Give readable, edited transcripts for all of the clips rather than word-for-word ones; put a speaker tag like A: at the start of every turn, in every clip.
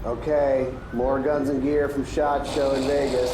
A: Okay, more guns and gear from SHOT Show in Vegas.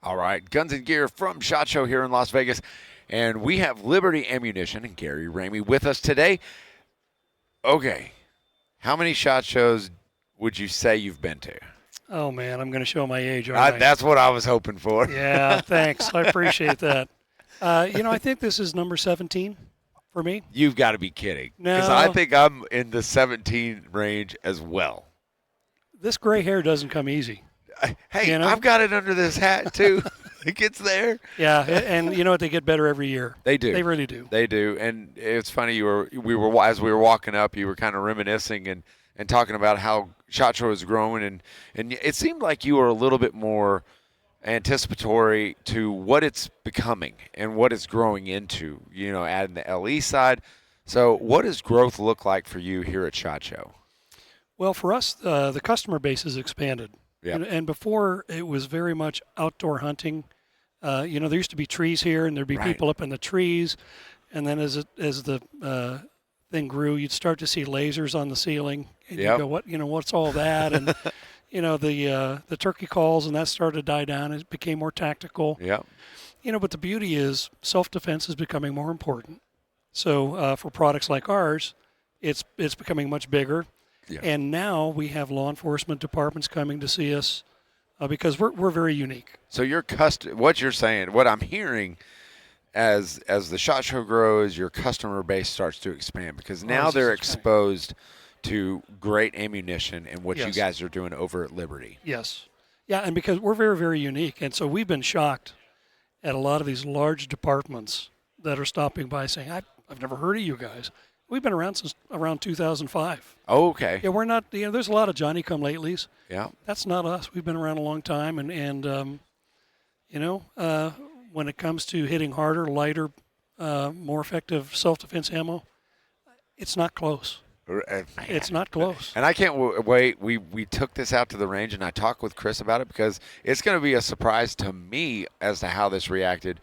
B: All right, Guns and Gear from SHOT Show here in Las Vegas. And we have Liberty Ammunition and Gary Ramey with us today. Okay, how many SHOT Shows would you say you've been to?
C: Oh, man, I'm going to show my age, aren't I?
B: That's what I was hoping for.
C: Yeah, thanks. I appreciate that. I think this is number 17 for me.
B: You've got to be kidding.
C: No.
B: Because I think I'm in the 17 range as well.
C: This gray hair doesn't come easy.
B: Hey, I've got it under this hat, too. It gets there.
C: Yeah, and you know what? They get better every year.
B: They do.
C: They really do.
B: They do. And it's funny, as we were walking up, you were kind of reminiscing and talking about how SHOT Show is growing. And it seemed like you were a little bit more anticipatory to what it's becoming and what it's growing into, adding the LE side. So what does growth look like for you here at SHOT Show?
C: Well, for us, the customer base has expanded.
B: Yeah.
C: And before, it was very much outdoor hunting. There used to be trees here, and there'd be people up in the trees. And then as the thing grew, you'd start to see lasers on the ceiling. And you go, what's all that? And, the turkey calls, and that started to die down. It became more tactical.
B: Yeah.
C: But the beauty is self-defense is becoming more important. So for products like ours, it's becoming much bigger. Yeah. And now we have law enforcement departments coming to see us because we're very unique.
B: So what you're saying, what I'm hearing as the SHOT Show grows, your customer base starts to expand because now they're exposed to great ammunition and what you guys are doing over at Liberty.
C: Yes. Yeah, and because we're very, very unique. And so we've been shocked at a lot of these large departments that are stopping by saying, I've never heard of you guys. We've been around since around 2005.
B: Oh, okay.
C: Yeah, we're not. There's a lot of Johnny-come-latelys.
B: Yeah.
C: That's not us. We've been around a long time, and when it comes to hitting harder, lighter, more effective self-defense ammo, it's not close. It's not close.
B: And I can't wait. We took this out to the range, and I talked with Chris about it because it's going to be a surprise to me as to how this reacted.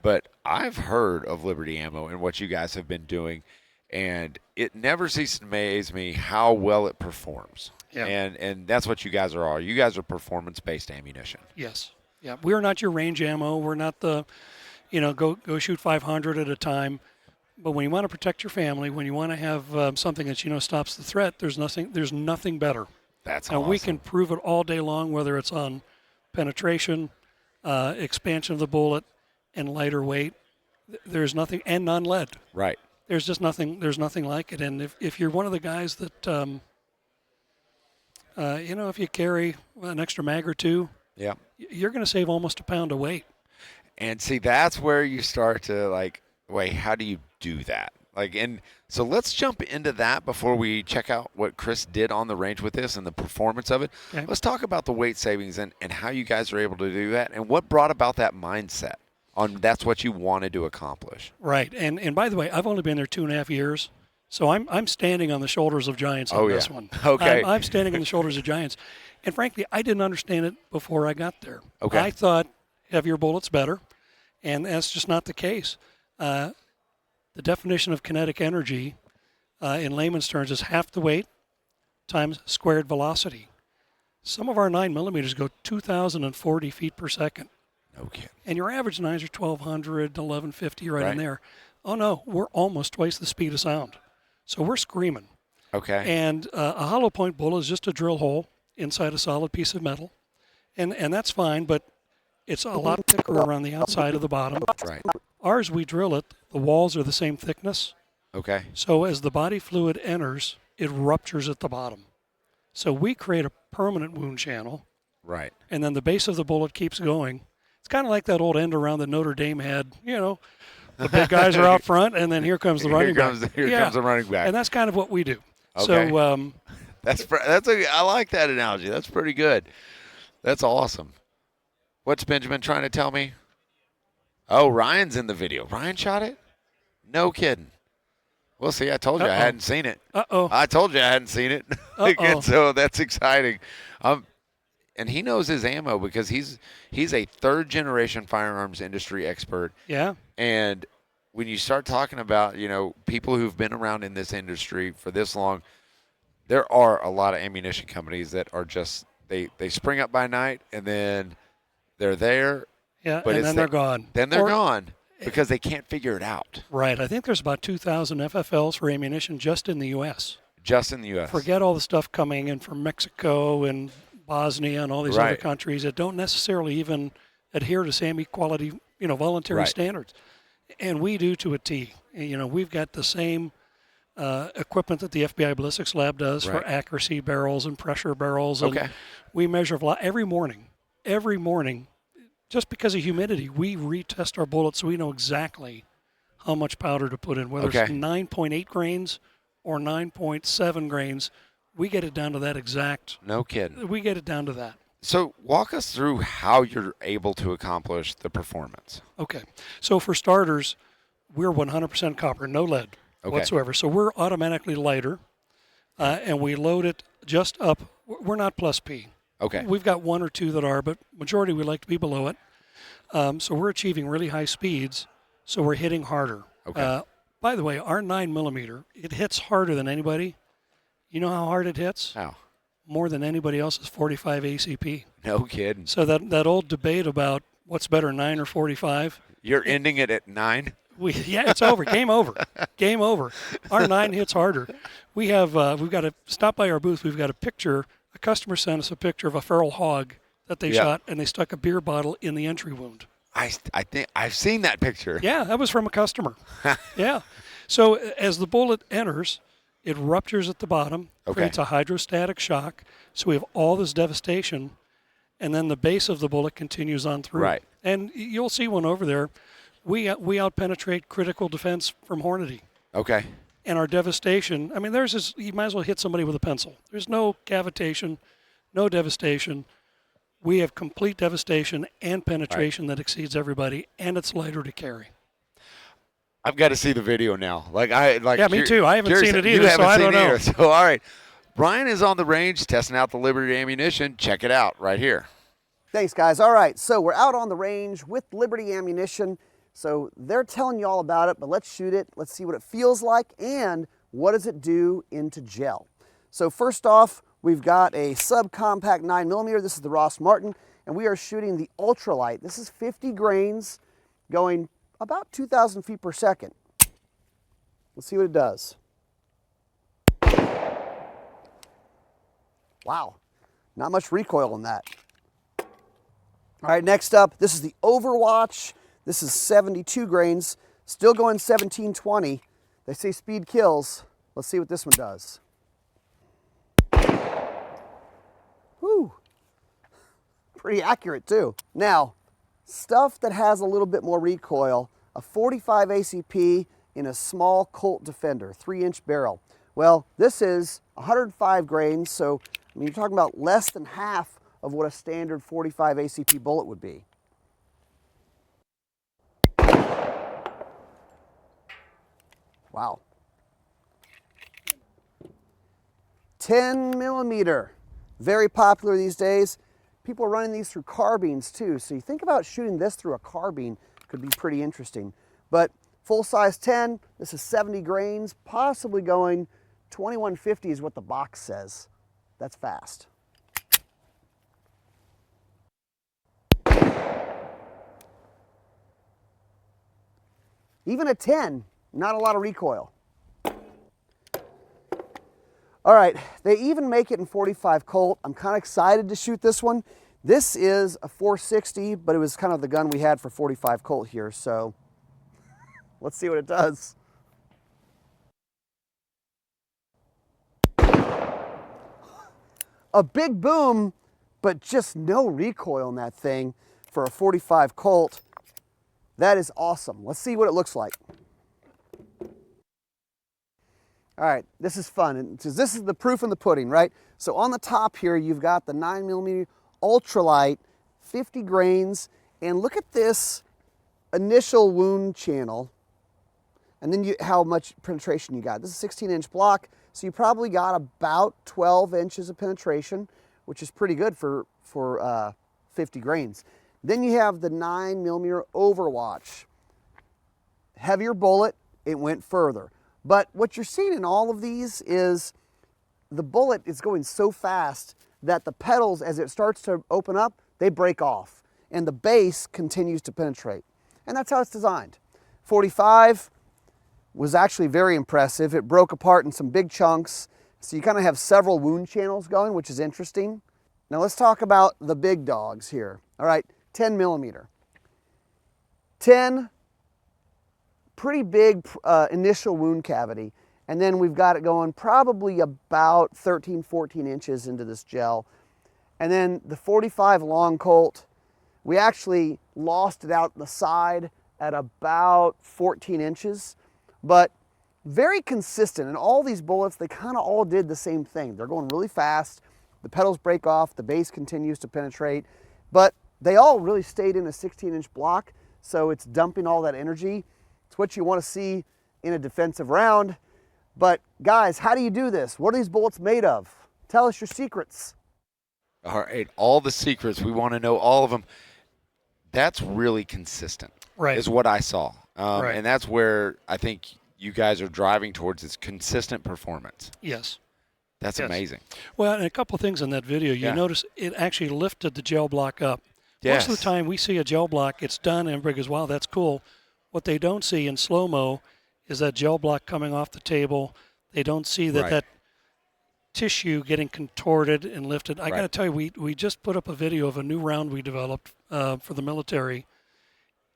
B: But I've heard of Liberty Ammo and what you guys have been doing. And it never ceases to amaze me how well it performs. Yeah. And that's what you guys are. You guys are performance-based ammunition.
C: Yes. Yeah. We're not your range ammo. We're not the, go shoot 500 at a time. But when you want to protect your family, when you want to have something that stops the threat, there's nothing better.
B: That's
C: awesome.
B: And
C: we can prove it all day long, whether it's on penetration, expansion of the bullet, and lighter weight. There's nothing, and non-lead.
B: Right.
C: There's just nothing. There's nothing like it. And if you're one of the guys that, if you carry an extra mag or two, you're going to save almost a pound of weight.
B: And see, that's where you start to wait. How do you do that? And so let's jump into that before we check out what Chris did on the range with this and the performance of it. Okay. Let's talk about the weight savings and how you guys are able to do that and what brought about that mindset. That's what you wanted to accomplish.
C: Right. And by the way, I've only been there 2.5 years, so I'm standing on the shoulders of giants on this one.
B: Okay.
C: I'm standing on the shoulders of giants. And frankly, I didn't understand it before I got there.
B: Okay.
C: I thought heavier bullets better, and that's just not the case. The definition of kinetic energy in layman's terms is half the weight times squared velocity. Some of our 9mm go 2,040 feet per second.
B: Okay.
C: And your average 9s are 1,200, 1,150 right in there. Oh, no, we're almost twice the speed of sound. So we're screaming.
B: Okay.
C: And a hollow point bullet is just a drill hole inside a solid piece of metal. And that's fine, but it's a lot thicker around the outside of the bottom.
B: Right.
C: Ours, we drill it. The walls are the same thickness.
B: Okay.
C: So as the body fluid enters, it ruptures at the bottom. So we create a permanent wound channel.
B: Right.
C: And then the base of the bullet keeps going. It's kind of like that old end around that Notre Dame had, the big guys are out front, and then here comes the running back.
B: Here comes the running back.
C: And that's kind of what we do.
B: Okay.
C: So
B: I like that analogy. That's pretty good. That's awesome. What's Benjamin trying to tell me? Oh, Ryan's in the video. Ryan shot it? No kidding. Well, see, I told you I hadn't seen it. I told you I hadn't seen it. And so that's exciting. And he knows his ammo because he's a third-generation firearms industry expert.
C: Yeah. And
B: when you start talking about, people who've been around in this industry for this long, there are a lot of ammunition companies that are just they spring up by night and then they're there.
C: Yeah, but then they're gone.
B: Then they're gone because they can't figure it out.
C: Right. I think there's about 2,000 FFLs for ammunition just in the U.S.
B: Just in the U.S.
C: Forget all the stuff coming in from Mexico and Bosnia and all these other countries that don't necessarily even adhere to same equality, voluntary standards. And we do to a T. We've got the same equipment that the FBI Ballistics Lab does for accuracy barrels and pressure barrels. And we measure every morning, just because of humidity, we retest our bullets so we know exactly how much powder to put in, whether it's 9.8 grains or 9.7 grains. We get it down to that exact.
B: No kidding.
C: We get it down to that.
B: So walk us through how you're able to accomplish the performance.
C: Okay. So for starters, we're 100% copper, no lead whatsoever. So we're automatically lighter, and we load it just up. We're not plus P.
B: Okay.
C: We've got one or two that are, but majority we like to be below it. So we're achieving really high speeds, so we're hitting harder.
B: Okay.
C: By the way, our 9mm, it hits harder than anybody. You know how hard it hits?
B: How?
C: More than anybody else's 45 ACP.
B: No kidding.
C: So that old debate about what's better, 9 or 45.
B: You're ending it at 9?
C: It's over. Game over. Game over. Our 9 hits harder. We've got to stop by our booth. We've got a picture. A customer sent us a picture of a feral hog that they shot, and they stuck a beer bottle in the entry wound.
B: I think I've seen that picture.
C: Yeah, that was from a customer. Yeah. So as the bullet enters, it ruptures at the bottom, creates a hydrostatic shock. So we have all this devastation, and then the base of the bullet continues on through.
B: Right.
C: And you'll see one over there. We outpenetrate critical defense from Hornady.
B: Okay.
C: And our devastation, you might as well hit somebody with a pencil. There's no cavitation, no devastation. We have complete devastation and penetration that exceeds everybody, and it's lighter to carry.
B: I've got to see the video now.
C: Yeah, me too. I haven't seen it either, so I don't know.
B: So, all right. Brian is on the range testing out the Liberty ammunition. Check it out right here.
A: Thanks, guys. All right, so we're out on the range with Liberty ammunition. So they're telling you all about it, but let's shoot it. Let's see what it feels like and what does it do into gel. So first off, we've got a subcompact 9mm. This is the Ross Martin, and we are shooting the ultralight. This is 50 grains going about 2,000 feet per second. Let's see what it does. Wow, not much recoil in that. All right, next up, this is the Overwatch. This is 72 grains, still going 1720. They say speed kills. Let's see what this one does. Whew, pretty accurate too. Now, stuff that has a little bit more recoil, a 45 ACP in a small Colt Defender, 3-inch barrel. Well, this is 105 grains, so you're talking about less than half of what a standard 45 ACP bullet would be. Wow. 10mm, very popular these days. People are running these through carbines too, so you think about shooting this through a carbine could be pretty interesting. But full size 10, this is 70 grains, possibly going 2150 is what the box says. That's fast. Even a 10, not a lot of recoil. All right, they even make it in 45 Colt. I'm kind of excited to shoot this one. This is a 460, but it was kind of the gun we had for 45 Colt here, so let's see what it does. A big boom, but just no recoil in that thing for a 45 Colt. That is awesome. Let's see what it looks like. All right, this is fun. And this is the proof in the pudding, right? So on the top here, you've got the 9mm ultralight, 50 grains, and look at this initial wound channel, and then how much penetration you got. This is a 16-inch block, so you probably got about 12 inches of penetration, which is pretty good for 50 grains. Then you have the 9mm Overwatch. Heavier bullet, it went further. But what you're seeing in all of these is the bullet is going so fast that the petals, as it starts to open up, they break off, and the base continues to penetrate. And that's how it's designed. 45 was actually very impressive. It broke apart in some big chunks, so you kind of have several wound channels going, which is interesting. Now let's talk about the big dogs here. All right, 10mm. 10, pretty big initial wound cavity. And then we've got it going probably about 13, 14 inches into this gel. And then the 45 long Colt, we actually lost it out the side at about 14 inches, but very consistent. And all these bullets, they kind of all did the same thing. They're going really fast. The petals break off, the base continues to penetrate, but they all really stayed in a 16-inch block, so it's dumping all that energy. It's what you want to see in a defensive round. But guys, how do you do this? What are these bullets made of? Tell us your secrets.
B: All right, all the secrets. We want to know all of them. That's really consistent,
C: Right.
B: is what I saw.
C: Right.
B: And that's where I think you guys are driving towards, is consistent performance.
C: Yes.
B: That's
C: Yes.
B: amazing.
C: Well, and a couple of things in that video. You
B: Yeah.
C: notice it actually lifted the gel block up.
B: Yes.
C: Most of the time we see a gel block, it's done, and everybody goes, wow, that's cool. What they don't see in slow-mo is that gel block coming off the table. They don't see that
B: Right.
C: that tissue getting contorted and lifted. I got to
B: Right.
C: tell you, we just put up a video of a new round we developed for the military.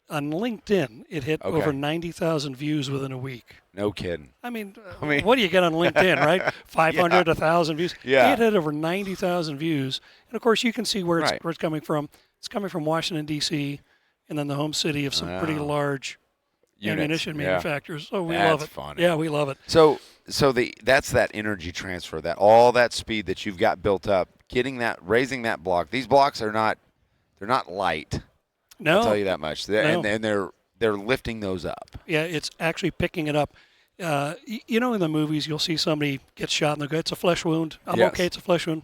C: On LinkedIn, it hit
B: Okay.
C: over 90,000 views within a week.
B: No kidding.
C: I mean,
B: mean-
C: what do you get on LinkedIn, right? 500, 1,000 views.
B: Yeah.
C: It had over 90,000 views. And, of course, you can see where it's,
B: Right.
C: where it's coming from. It's coming from Washington, D.C., and then the home city of some pretty
B: Wow.
C: large
B: Units,
C: ammunition
B: yeah.
C: manufacturers. So we love
B: That's
C: it.
B: funny.
C: Yeah, we love it.
B: So that's that energy transfer, that all that speed that you've got built up, raising that block. These blocks they're not light.
C: No.
B: I'll tell you that much.
C: No.
B: And they're lifting those up.
C: Yeah, it's actually picking it up. You know, in the movies, you'll see somebody get shot and they go, it's a flesh wound. I'm
B: Yes.
C: okay, it's a flesh wound.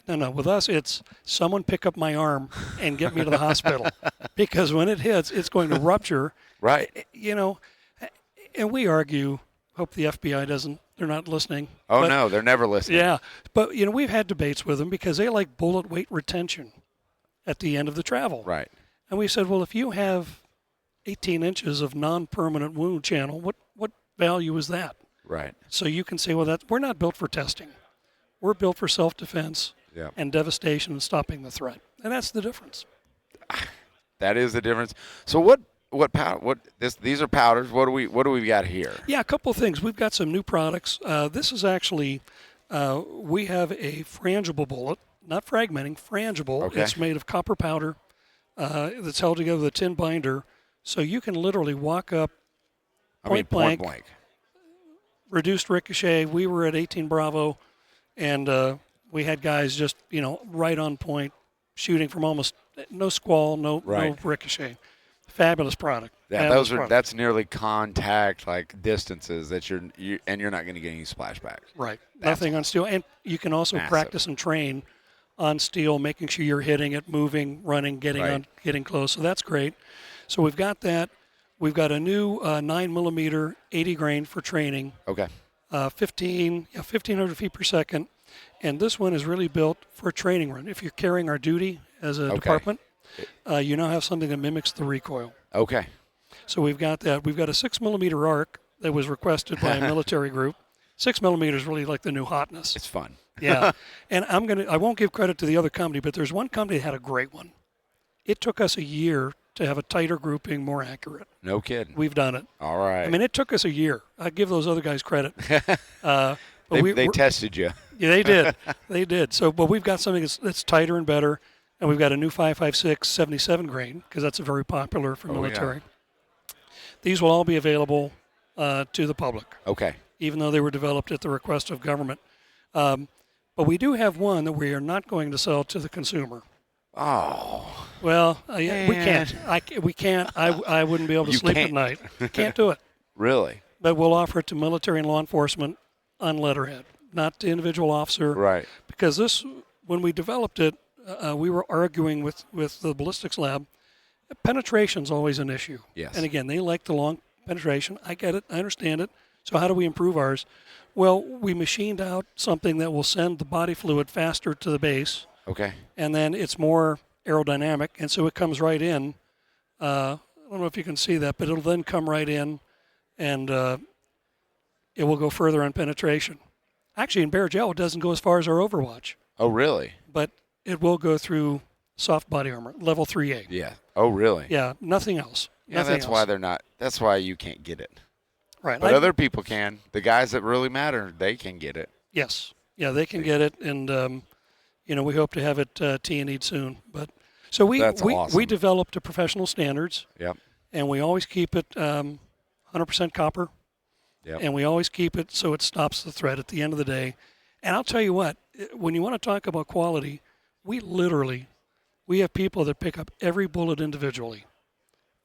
C: No, with us, it's someone pick up my arm and get me to the hospital. Because when it hits, it's going to rupture.
B: Right.
C: You know, and we argue, hope the FBI they're not listening.
B: Oh,
C: but,
B: no, they're never listening.
C: Yeah, but, you know, we've had debates with them because they like bullet weight retention at the end of the travel.
B: Right.
C: And we said, well, if you have 18 inches of non-permanent wound channel, what value is that?
B: Right.
C: So you can say, well, we're not built for testing. We're built for self-defense
B: Yeah.
C: and devastation and stopping the threat. And that's the difference.
B: That is the difference. So these are powders. What do we got here?
C: Yeah, a couple of things. We've got some new products. This is actually, we have a frangible bullet, not fragmenting, frangible.
B: Okay.
C: It's made of copper powder that's held together with a tin binder. So you can literally walk up point blank, reduced ricochet. We were at 18 Bravo, and we had guys just, right on point, shooting from almost no squall, no ricochet. Fabulous product.
B: Yeah,
C: Fabulous product.
B: that's nearly contact like distances that you're not going to get any splashbacks.
C: Right. Nothing on steel. And you can also
B: massive.
C: practice and train on steel, making sure you're hitting it, moving, running, getting close. So that's great. So we've got that. We've got a new 9mm 80 grain for training.
B: Okay.
C: 1,500 feet per second. And this one is really built for a training run. If you're carrying our duty as a department, you now have something that mimics the recoil.
B: Okay.
C: So we've got that. We've got a 6mm arc that was requested by a military group. 6mm is really like the new hotness.
B: It's fun.
C: Yeah. And I won't give credit to the other company, but there's one company that had a great one. It took us a year to have a tighter grouping, more accurate.
B: No kidding.
C: We've done it.
B: All right.
C: I mean, it took us a year. I give those other guys credit.
B: They tested you.
C: Yeah, they did. They did. So, but we've got something that's tighter and better, and we've got a new 5.56 77 grain because that's very popular for military.
B: Yeah.
C: These will all be available to the public.
B: Okay.
C: even though they were developed at the request of government. But we do have one that we are not going to sell to the consumer.
B: Oh.
C: Well, yeah, we can't. We can't. I wouldn't be able to
B: You
C: sleep
B: can't.
C: at night. Can't do it.
B: Really?
C: But we'll offer it to military and law enforcement on letterhead, not to individual officer.
B: Right.
C: Because this, when we developed it, we were arguing with the ballistics lab. Penetration's always an issue.
B: Yes.
C: And again, they like the long penetration. I get it. I understand it. So how do we improve ours? Well, we machined out something that will send the body fluid faster to the base,
B: Okay.
C: and then it's more aerodynamic, and so it comes right in. I don't know if you can see that, but it'll then come right in, and it will go further on penetration. Actually, in bare gel, it doesn't go as far as our Overwatch,
B: Oh, really?
C: but it will go through soft body armor, level 3A.
B: Yeah. Oh, really?
C: Yeah, nothing else.
B: Yeah,
C: Nothing
B: that's
C: else.
B: why they're not. That's why you can't get it.
C: Right.
B: But other people can. The guys that really matter, they can get it.
C: Yes. Yeah, they can get it, and we hope to have it T&E'd soon. But so we
B: awesome.
C: developed a professional standards,
B: Yep.
C: and we always keep it 100% copper,
B: Yep.
C: and we always keep it so it stops the thread at the end of the day. And I'll tell you what, when you want to talk about quality, we have people that pick up every bullet individually.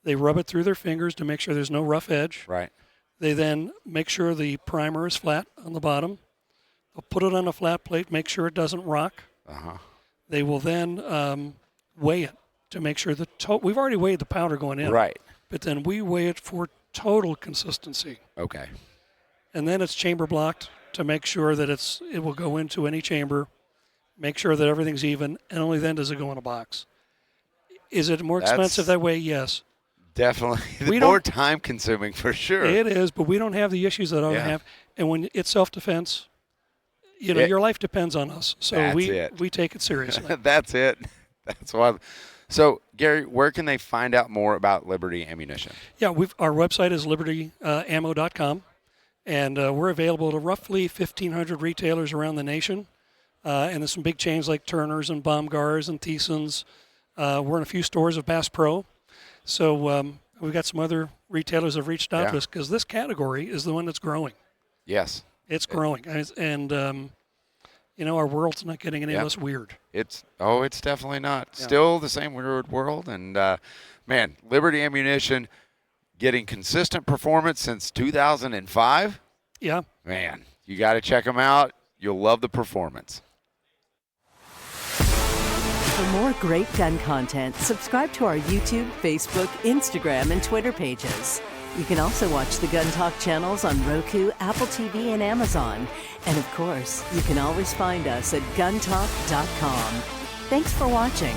C: They rub it through their fingers to make sure there's no rough edge.
B: Right.
C: They then make sure the primer is flat on the bottom. They'll put it on a flat plate, make sure it doesn't rock.
B: Uh-huh.
C: They will then weigh it to make sure we've already weighed the powder going in.
B: Right.
C: But then we weigh it for total consistency.
B: Okay.
C: And then it's chamber blocked to make sure that it will go into any chamber, make sure that everything's even, and only then does it go in a box. Is it more expensive that way? Yes.
B: Definitely.
C: We
B: More
C: don't-
B: time consuming for sure.
C: It is, but we don't have the issues that others
B: Yeah.
C: have. And when it's self-defense, your life depends on us. So
B: That's
C: we
B: it.
C: we take it seriously.
B: That's it. That's why. So, Gary, where can they find out more about Liberty Ammunition?
C: Yeah, our website is libertyammo.com, and we're available to roughly 1,500 retailers around the nation. And there's some big chains like Turner's and Baumgart's and Thiessen's. We're in a few stores of Bass Pro. So we've got some other retailers that have reached out to us because this category is the one that's growing.
B: Yes.
C: It's growing. And our world's not getting any less weird.
B: It's definitely not.
C: Yeah.
B: Still the same weird world. And, man, Liberty Ammunition getting consistent performance since 2005.
C: Yeah.
B: Man, you got to check them out. You'll love the performance.
D: For more great gun content, subscribe to our YouTube, Facebook, Instagram, and Twitter pages. You can also watch the Gun Talk channels on Roku, Apple TV, and Amazon. And of course, you can always find us at guntalk.com. Thanks for watching.